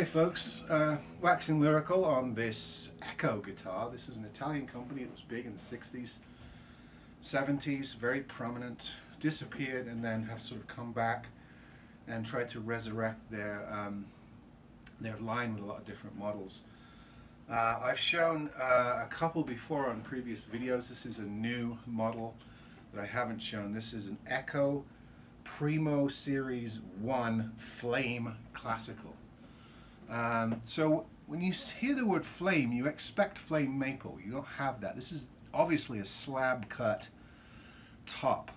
folks, waxing lyrical on this EKO guitar. This is an Italian company that was big in the 60s, 70s, very prominent, disappeared and then have sort of come back and tried to resurrect their line with a lot of different models. I've shown a couple before on previous videos. This is a new model that I haven't shown. This is an EKO Primo Series 1 Flame Classical. So when you hear the word flame, you expect flame maple. You don't have that. This is obviously a slab cut top.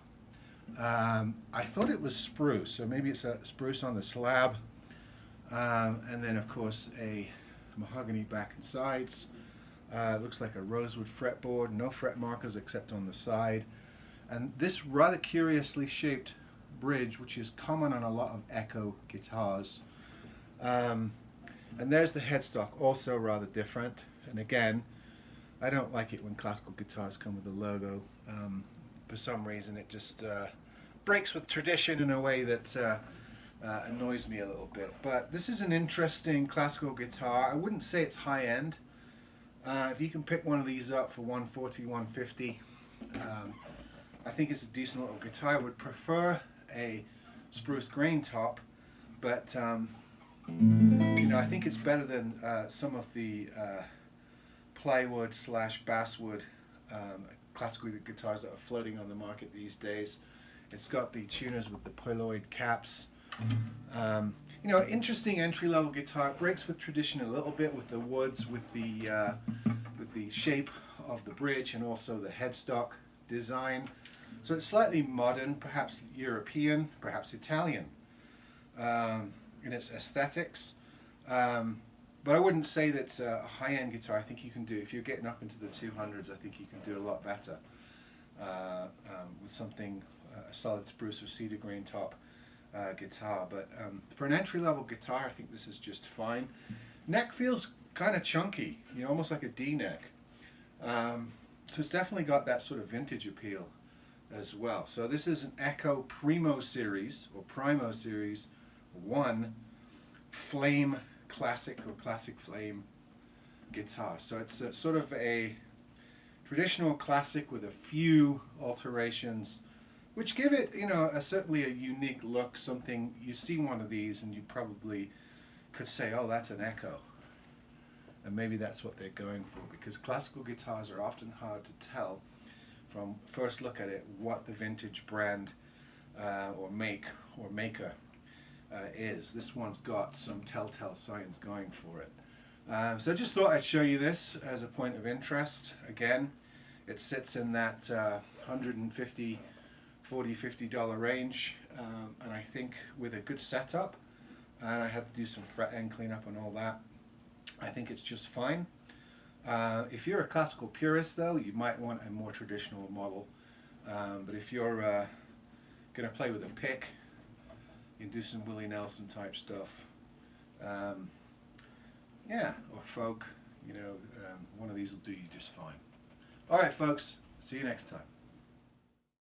I thought it was spruce, so maybe it's a spruce on the slab, and then of course a mahogany back and sides. Looks like a rosewood fretboard, no fret markers except on the side, and this rather curiously shaped bridge, which is common on a lot of EKO guitars. And there's the headstock, also rather different. And again, I don't like it when classical guitars come with a logo. For some reason it just breaks with tradition in a way that annoys me a little bit. But this is an interesting classical guitar. I wouldn't say it's high-end. If you can pick one of these up for $140, $150, I think it's a decent little guitar. I would prefer a spruce grain top, but you know, I think it's better than some of the plywood / basswood classical guitars that are floating on the market these days. It's got the tuners with the plywood caps. You know, interesting entry-level guitar. It breaks with tradition a little bit with the woods, with the shape of the bridge and also the headstock design. So it's slightly modern, perhaps European, perhaps Italian in its aesthetics. But I wouldn't say that's a high-end guitar. I think you can do, if you're getting up into the 200s, I think you can do a lot better with something, a solid spruce or cedar grain top guitar. But for an entry-level guitar, I think this is just fine. Neck feels kind of chunky, you know, almost like a D neck. So it's definitely got that sort of vintage appeal as well. So this is an EKO Primo Series, or Primo Series 1 Flame Classic or Classic Flame guitar. So it's sort of a traditional classic with a few alterations, which give it, you know, certainly a unique look. Something, you see one of these and you probably could say, oh, that's an EKO. And maybe that's what they're going for, because classical guitars are often hard to tell from first look at it what the vintage brand or make or maker is. This one's got some telltale signs going for it. So I just thought I'd show you this as a point of interest. Again, it sits in that $150, $40, $50 range, and I think with a good setup, and I had to do some fret end cleanup and all that, I think it's just fine. If you're a classical purist though, you might want a more traditional model, but if you're going to play with a pick, you can do some Willie Nelson type stuff, yeah, or folk, you know, one of these will do you just fine. Alright folks, see you next time.